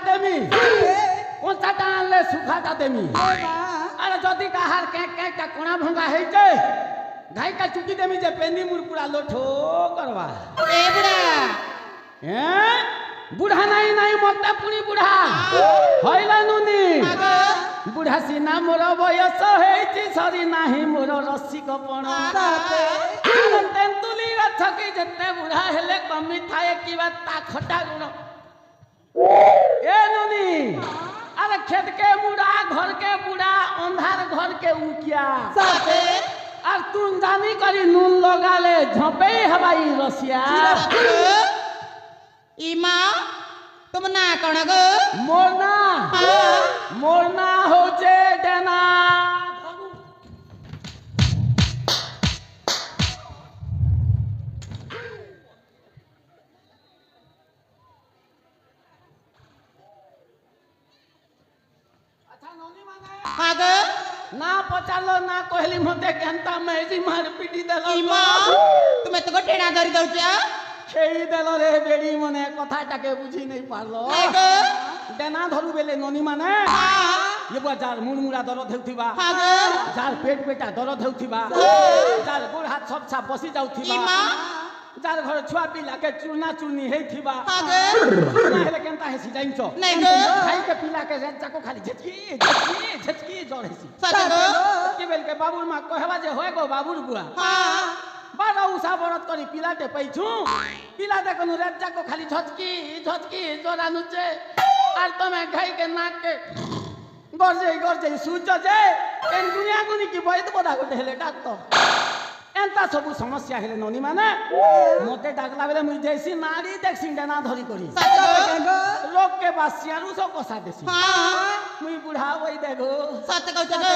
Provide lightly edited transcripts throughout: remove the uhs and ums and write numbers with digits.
দেমি কঞ্চাটা আনলে সুখাটা দেমি আরে যদি কাহার কেকটা কোনা ভঙ্গা হইছে ঘাইকা চুকি দেমি যে পেন্দি মুর পুরা লোঠো করবা এ বুড়া হ্যাঁ বুড়া নাই মতে পুনি বুড়া হইলা নুনি বুড়া সিনা মোর বয়স হয়েছি সরি নাহি মোর রসিকপণ তেঁতুলি গছ কি যেতে বুড়া হেলে কমি থাকে কিবা তা খটা গুণ এ নুনি আরে खेत के बुढ़ा घर के बुढ़ा अंधार घर के उकिया আর তুম জানি করি নুন লগালে ঝপে হবাই রসিয়া ইমা तुम ना कौन गो মোরনা হচ্ছে ডেনা हाँ गो না পচালো না কহলি মতে কেনতা মেজি মার পিটি দেল ইমা তুমি তো টেনা ধরি দউছ সেই দেল রে বেড়ি মনে কথাটাকে বুঝি নাই পারলো গো ডেনা ধরু বেলে ননি মানে এবার যার মুড়মুড়া দরদ হেউথিবা हाँ गो যার পেটা দরদ হেউথিবা যার গোড় হাত সব ছা বসি যাউথিবা ইমা যার ঘরে ছুয়া পিলাকে চূর্ণা চূর্ণি হেইথিবা हाँ गो না হেলে কেনতা হেসি জাইছ नहीं गो খাইকে পিলাকে রেজাকো খালি ঝচকি জ্বর হেসি सच गो কি বেলকে বাবুর মা কহবা যে হয় গো বাবুর বুয়া हाँ বাবা উষা বরত করি পিলাতে পাইছু পিলাতে কোন রেজাকো খালি ঝচকি জ্বর আনুছে আর তুমি খাইকে নাকে গরজে সূর্য যে কেন গুনিয়া গুনি কি বইত বদা গটে হেলে ডাক্তার এন্তা সবু সমস্যা হেলে ননি মানে মতে ডাকলা বেলে মুই দেছি নারী দেখছি ডেনা ধরি করি सच गो লোককে বাসিয়ারু সব কষা দেছি हाँ মুই বুড়া ওই দেখো सच गो गो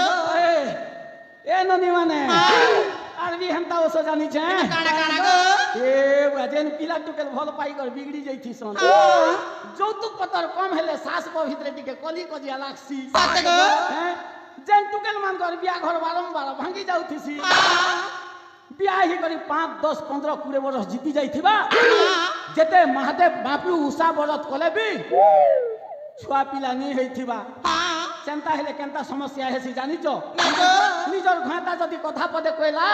এ ননি মানে আর বি হেন্তা ওসো জানিছে काना काना गो এ বাজেন পিলা টুকেল ভাল পাই কর বিগড়ি যাইছি সন যৌতুক পতর কম হেলে শ্বাস ভিতরে দিকে কলি কজিয়া লাগছি सच गो হ্যাঁ যেন টুকেল মান কর বিয়া ঘর বারম্বার ভাঙ্গি যাউথিছি हाँ বিয়া হি করি 5 10 15 20 বরস জিতি যাইথিবা যেতে মহাদেব বাপু উষা বরত কলে বি ছুয়া পিলা নি হেইথিবা हाँ সেন্তা হেলে কেনতা সমস্যা হেসি জানিছ नहीं गो নিজর ঘাটা যদি কথা পদে কইলা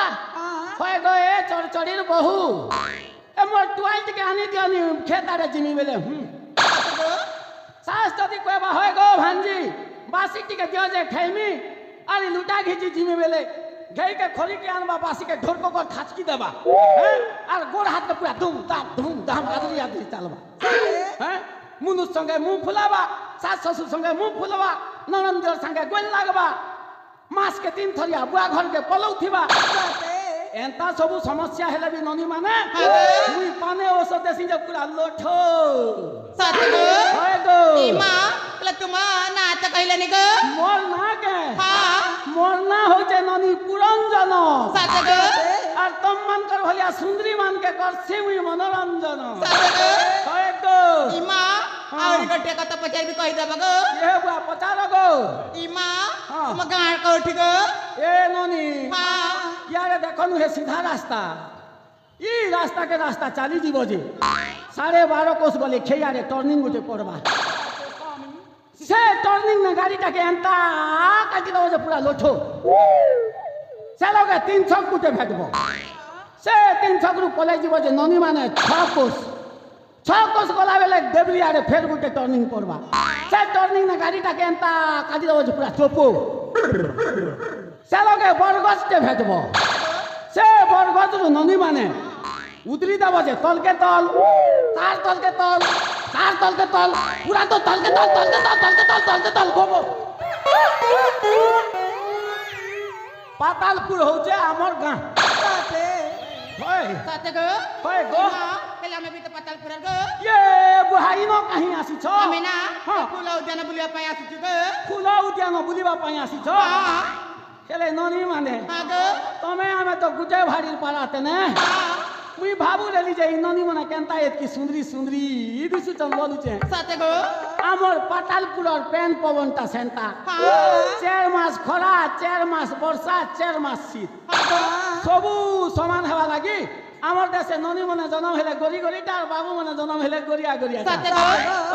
হয় গো এ চড়চড়ির বহু এ মোর টুয়াইলটিকে আনি দিওনি খেতারে জিমি বেলে সাস যদি কইবা হয় গো ভাঞ্জি বাসিটিকে দিও যে খাইমি আরে লুটা ঘিচি জিমি বেলে ঘেইকে খড়িকে আনবা বাসিকে ঢোরকো কর খাচকি দেবা হ্যাঁ আর গোড় হাতকে পুরা ধুম ধাম আদরি চালবা হ্যাঁ মুনুর সঙ্গে মুখ ফুলাবা শাশ শ্বশুর সঙ্গে মুখ ফুলবা ননন্দর সঙ্গে গোল লাগবা মাসকে 3 থরিয়া বুয়া ঘরকে পলৌথিবা এন্তা সবু সমস্যা হেলে বি ননি মানে মুই পানে ওষুধ দেছি যে পুরা লোঠো सच गो হয় গো इमा कल तुम ना तो कहले नहीं गो মোর না কে हाँ মোর না হইছে ননি পুরঞ্জন सच गो আর তম্মানকর ভলিয়া সুন্দরী মানকে করছি মুই মনোরঞ্জন सच गो হয় গো इमा और गट्टे का तो पचार भी कह देब गो এ বুয়া পচার গো इमा हाँ। तुम गाड़ को उठ गो এ ননি हाँ ইয়ারে দেখনু হে সিধা রাস্তা ই রাস্তাকে রাস্তা চালি দিব যে 12:30 কোস বলে খেয়ারে টার্নিং উঠে পড়বা সে টার্নিং না গাড়িটাকে এন্তা কাটি দাও যে পুরা লোঠো সে লগে 3 ছক উঠে ভেটব সে 3 ছকরু পলাই দিব যে ননি মানে 6 কোস গলা বেলে দেবলিয়ারে ফের গুটে টার্নিং পড়বা সে টার্নিং না গাড়িটাকে এন্তা কাটি দাও যে পুরা চোপো সে লগে বরগছতে ভেটব সে বরগছরু ননি মানে উদরি দেব যে তলকে তল তার তলকে তল তার তলকে তল পুরা তো তলকে তল গোবো পাতালপুর হচ্ছে আমার গাঁ হয় सच गो হয় গো पहले हमें भी तो पताल पुरर गो ये बुहाई न काहीं आसीछ हमें ना हाँ। फूल उद्यान बुलिया पाया आसी गो ফুল উদ্যান বুলিবা পাই आसीछ हाँ হেলে ননি মানে हाँ गो তমে আমি তো গুটে ভাড়ির পারাতে না हाँ মুই ভাবু রেলি যে ননি মানে কেনতা এতকি সুন্দরী দিছু চন বলুছে सच गो আমার পাতালপুরর পেন পবনটা সেন্তা हाँ 4 মাস খরা 4 মাস বর্ষা 4 মাস শীত हाँ সবু সমান হওয়া লাগি আমার দেশে ননি মনে জন্ম হেলে গড়ি গড়িটা আর বাবু মনে জন্ম হেলে গড়িয়া सच गो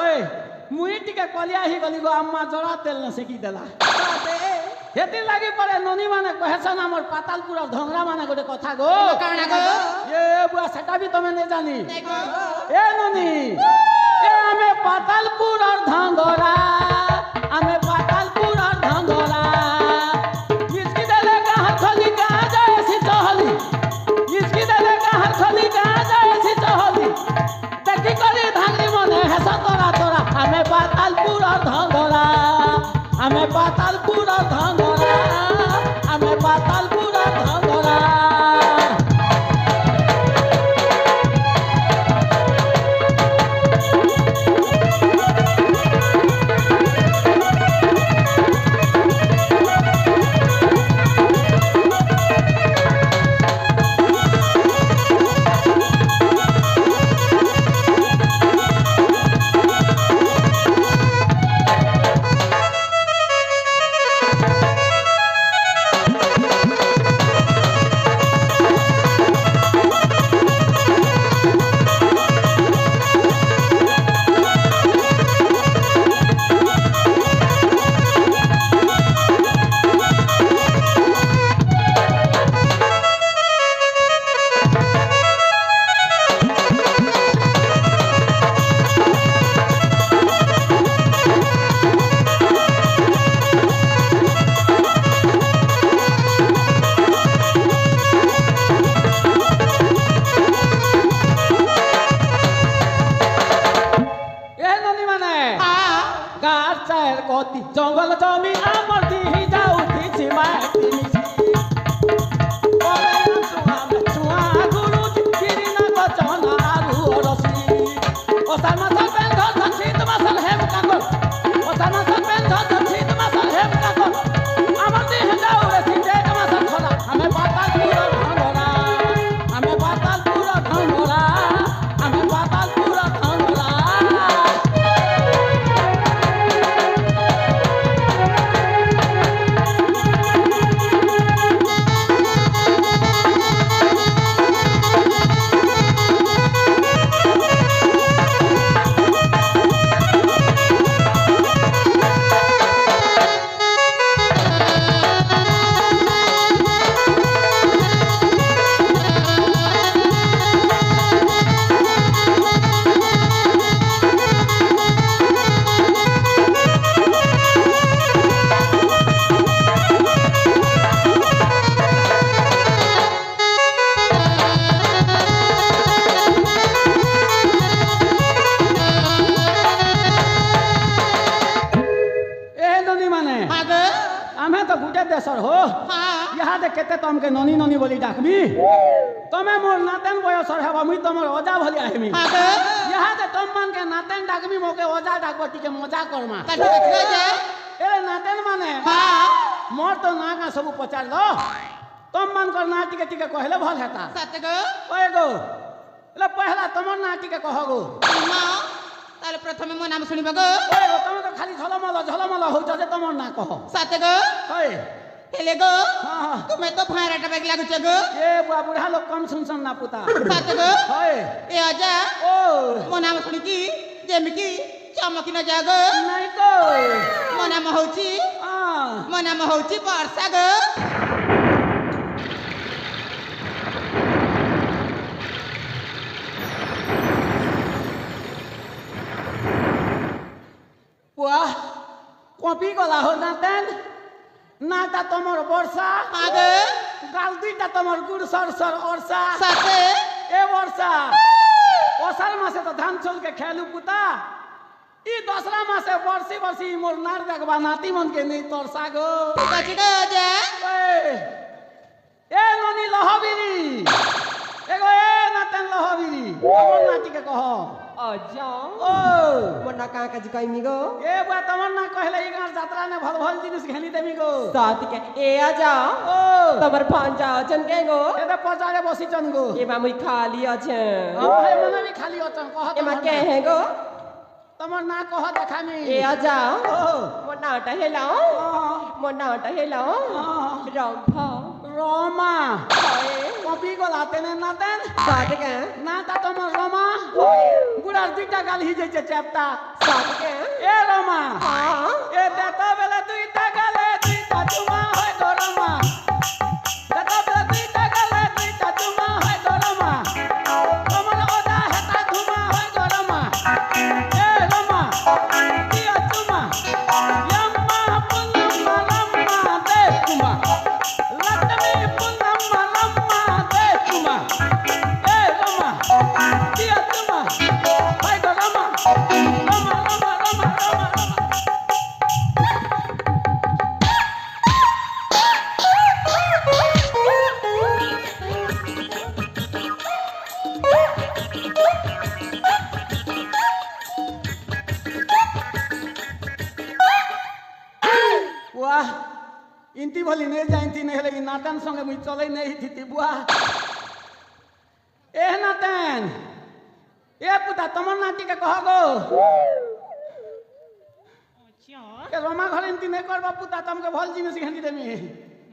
ওই মুই টিকে কলিয়া হি গলি গো আম্মা জড়া তেল ন সেকি দেলা হেতি লাগি পড়ে ননি মানে কহেছন আমার পাতালপুর ধংরা মানে গোটে কথা গো কানা গো এ বুয়া সেটা भी তুমি নে জানি নাই গো এ ননি এ আমি পাতালপুর আর ধংরা আমি পাতালপুর আর ধংরা इसकी देले का हथली का जाए सी चहली इसकी देले का हथली का जाए सी चहली देखी करी धांगरी मने हेसा तोरा तोरा हमें पातालपुर और धंगोरा हमें पातालपुर और धंगोरा हमें पातालपुर और धंगोरा জঙ্গল জমি আমার দিহি যাও দিছি মাটি মিছি ওরে চুয়া গুরু গিরি না গচন আরু রসি ও সামসা পেন্ধ ধছিত মাসল হেম কাকল ও সামসা পেন্ধ ধছিত মাসল হেম কাকল আমার দিহি যাও রে সিজে মাসল খোলা আমি পাতালপুর ধনরা আমি পাতালপুর ধনরা আমি পাতালপুর ধনরা देशर हो यहाँ दे केते तमके ननी ननी बोली डाकबी तमे मोर नातेन बयसर हेबा मुई तमर ओजा भली आहिमी यहाँ दे तम मान के नातेन डाकबी मोके ओजा डाकबो टिके मजा करमा एरे नातेन माने मोर तो ना का सब पचार लो तम मान कर ना टिके टिके कहले भल हेता सत्य गो ओए गो ले पहला तमर ना टिके कहगो ना ताले प्रथमे मो नाम सुनिबा गो ओए गो तमे तो खाली झलमल होइता जे तमर ना कह सत्य गो ओए हेले गो हां तुम्हें तो फायराटा बैग लागु छ गो ए बुआ बुढ़ा लोग कम सुन ना पुता सत्य गो ओए ए आजा ओ मो नाम सुनि की जेम की चमकी न जागो नहीं को मो नाम होची हां मो नाम होची वर्षा गो बुआ कॉपी गला हो नातेन नाटा तमर वर्षा आगे गाल दुईटा तमर गुड़ सर वर्षा साथे ए वर्षा ओसार मासे तो धान चल के खेलू पुता ई दूसरा मासे वर्षी मोर नार देखबा नाती मन के नहीं तरसा गो कची गो जे ए ननी लहबिरी एगो ए नातेन लहबिरी हमर नाती के कह अजा ओ मोना का का जिकाई मिगो ए बुआ तमर ना कहले ई गार यात्रा ने भल जिनिस घेनी देमी गो साथ के ए आजा ओ तमर भांजा अचन के गो एते पचारे बसी चन गो ए मामुई खाली अछे हां हे मने भी खाली अचन कह ए मा के है गो तमर ना कह देखामी ए आजा ओ मोना टा हेलाओ मोना टा हेलाओ रंभा रोमा हाय कॉपी को लाते ने नातेन साथ के ना ता तमर रोमा बुढ़ा दुईटा गाल ही जे चेपता সাথে এ রমা হ্যাঁ এ দেতা বেলা দুইটা গালে দুইটা চুমা হয় গরমা দেতা বেলা দুইটা গালে দুইটা চুমা হয় গরমা তোমার ওদা হেতা ধুমা হয় গরমা এ রমা দিয়া চুমা ইয়াম্মা পুন্নাম্মা লাম্মা দে চুমা লাটমি পুন্নাম্মা লাম্মা দে চুমা এ রমা দিয়া চুমা হয় গরমা রমা রমা রমা রমা রমা बुआ इंती भली नहीं जानती नहीं लेकिन नातन संगे मुझे चले नहीं थी बुआ ए नातन ए पुता तमर नाटी के कह गो अच्छा के रोमा घर इंती नहीं करबा पुता तुमके भल जिनिस घंटी देमी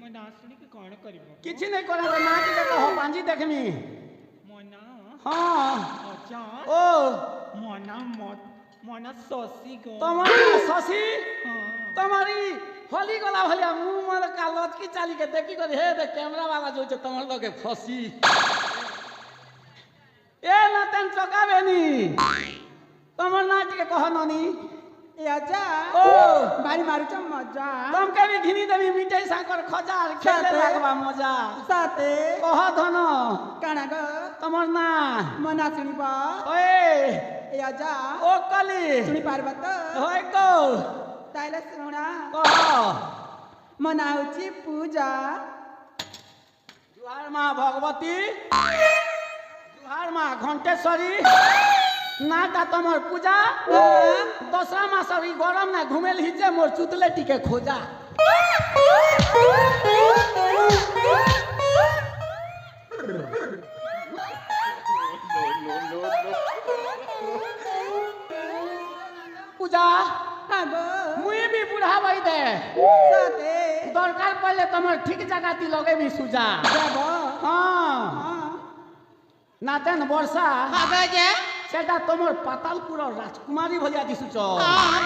मैं नाचनी के कौन करिबो किछि नहीं करे रे नाटी के कहो पांजी देखमी मना हां अच्छा ओ मना मत मना ससी गो तुम्हारी शशि हाँ तुम्हारी होली गला भलिया मुंह मार का लटकी चाली के देखी कर हे दे कैमरा वाला जो छ तमर लगे फसी ए नातन चकाबेनी तमर नाटी के कह ननी ए आजा ओ बारी मारू छ मजा तुम के भी घिनी देवी मिठाई साकर खजार खेले साथे। लागबा मजा साथे कह धन काना ग तमर ना मना सुनी बा ओए ए आजा ओ कली सुनी पार्वत होय को ताइला सुना कह मनाउची पूजा जुहार माँ भगवती जुहार माँ घंटेश्वरी नाटा तमर पूजा दसरा मास ई गरम ना घुमेल हिजे मोर चुतले टिके खोजा पूजा हागो मुई भी बुढ़ा भाई दे साथे दरकार पड़ले तमर ठीक जगह ती लगे भी सुजा जाबो हाँ हां नातेन वर्षा आगे जे सेटा तमर पातालपुर राजकुमारी भलिया दिसुच हाँ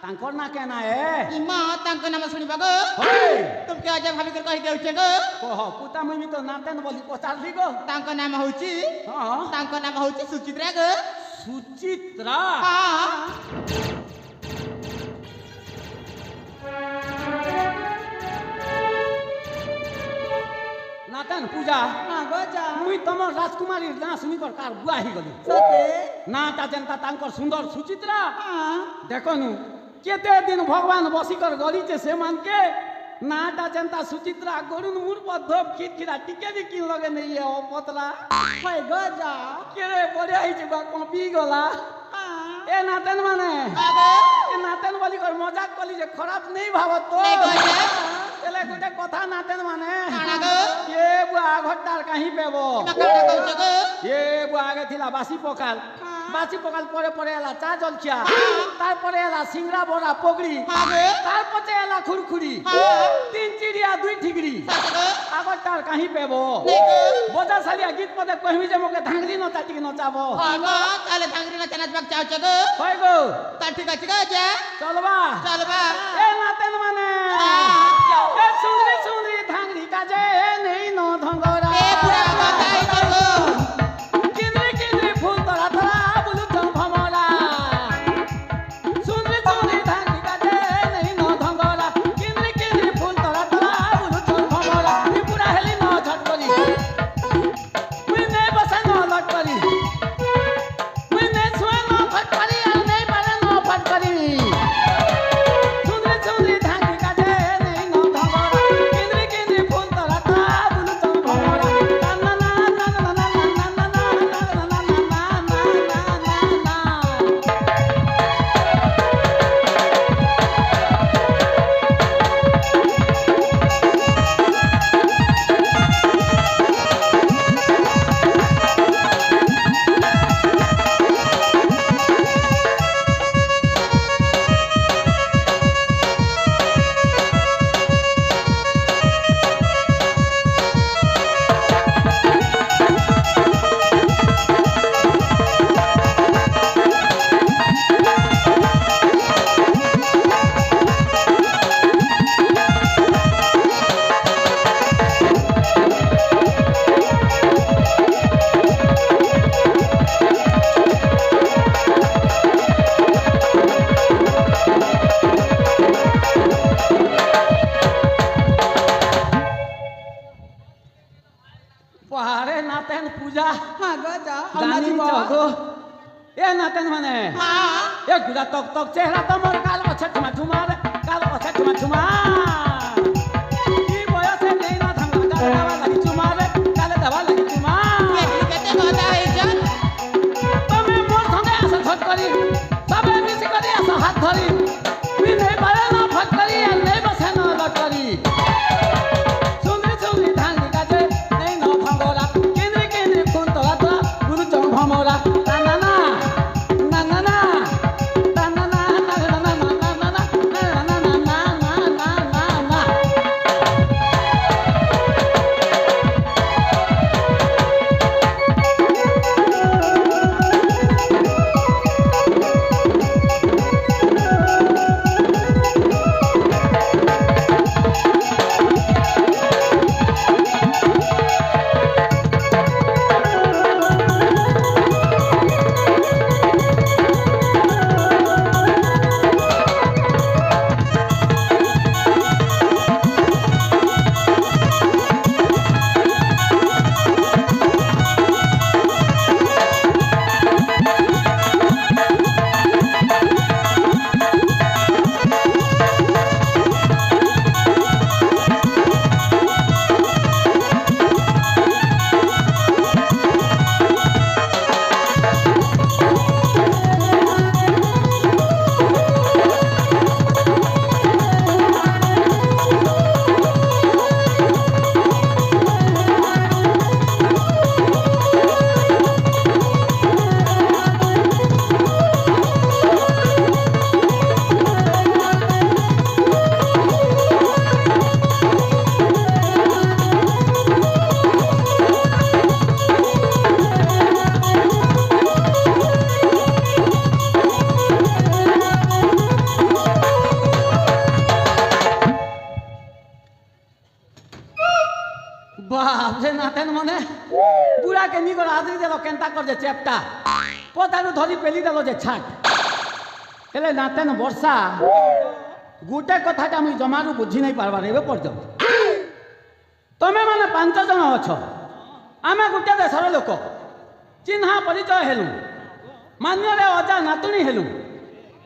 तांकर ना केना ए इमा तांको नाम सुनिबा गो होय तुम के आजा भाभी कर कहि देउछे गो कह पुता मुई तो नातेन बोली पचारली गो तांको नाम होउची हाँ तांको नाम होउची सुचित्रा गो सुचित्रा हाँ नातन पूजा हागो जा मुई तमर राजकुमारी ना सुनी कर कार बुआ ही गली साथे नाटा जनता तांकर सुंदर सुचित्रा हां देखो नु केते दिन भगवान बसीकर गली छे से मान के नाटा जनता सुचित्रा गरुन मुर पर धोप खिटखिरा टिके भी किन लगे नहीं है ओ पतला हाय गो जा केरे बड़े आई जे बा कॉपी गला हां ए नातन माने आगे ए नातन वाली कर मजाक कली जे खराब नहीं भावत तो नहीं कहले एले गोटे कथा नातन माने काना गो ये बुआ घट्टार कहीं पेबो इमा काना कहउछे गो ये बुआ आगे थिला बासी पकाल बासी पकाल परे परे एला चा जलखिया तारपरे एला सिंगड़ा बोरा पोगड़ी आगे तारपचे एला खुरखुरी हाँ। तीन चिड़िया दुई ठिकरी साथे गो আগরটার কাহি পেব नहीं गो বজা সালিয়া গীত পদে কহিমি যে মোকে ধাংরি নচাটি নচাবো आगो ताले धांगरी ना चनाच बाग चाउछे गो হয় গো ता ठीक আছে गो जा চলবা चल बा এ নাতেন মানে এ সুন্দরী সুন্দরী ধাংরি কাজে নেই ন ধঙ্গরা ए पूरा बताई गो কিন্দ্রি কিন্দ্রি ফুল তরা তরা বুলু চং ভমরা সুন্দরী সুন্দরী ধাংরি কাজে নেই ন ধঙ্গরা কিন্দ্রি কিন্দ্রি ফুল তরা তরা বুলু চং ভমরা ত্রিপুরা হেলি ন ঝট করি মুই নেই বসে ন লট করি মুই নেই ছুঁয়ে ন ফট করি আর নেই পারে ন ফট করি সুন্দরী সুন্দরী ধাংরি কাজে নেই ন ধঙ্গরা কিন্দ্রি কিন্দ্রি ফুল তরা তরা গো এ নাতেন মানে এ গুড়া টক টক চেহারা তোমার কাল আছে ঠুমা ঠুমার কাল আছে ঠুমা ঠুমা কি বয়সে নেই না থাঙ্গা কালে দেওয়া লাগি চুমার কালে দেওয়া লাগি চুমা কেতে কথা হইছ তুমি মোর সঙ্গে আসো ঝট করি সবে মিশি করি আসো হাত ধরি তুই নেই পারে না ফট করি আর নেই বসে না লট করি শুনি শুনি ধানি কাজে নেই ন ভাঙ্গরা কেন্দ্রে কেন্দ্রে ফোন তোলা তোলা গুরু চং ভমরা না না না না না না না না না না না না না না না না না না বাপরে নাতেন মনে বুড়াকে নি করে আদরি দেল কেন্তা করে চেপটা পতারু ধরি পেলি দেল যে ছাট হেলে নাতেন বর্ষা গোটে কথাটা মুই জমারু বুঝি নাই পারবার এবে পর্যন্ত তুমি মানে 5 জন অছ আমি গোটে দেশর লোক চিহ্না পরিচয় হেলু মান্যরে অজা নাতুণী হেলু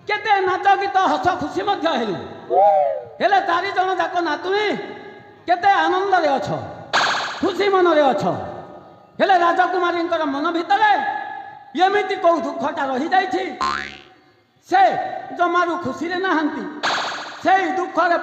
কেতে নাচ গীত হস খুশি মধ্য হেলু হেলে 4 জন যাক নাতুণী কেতে আনন্দরে অছ খুশি মନରେ অছ হেলে রাজকুমারীଙ୍କର মନ ଭିତରେ ଏମିତି କୋଉ ଦୁଃଖଟା ରହିଯାଇଛି ସେ ଜମାରୁ ଖୁସିରେ ନାହାନ୍ତି ସେଇ ଦୁଃଖରେ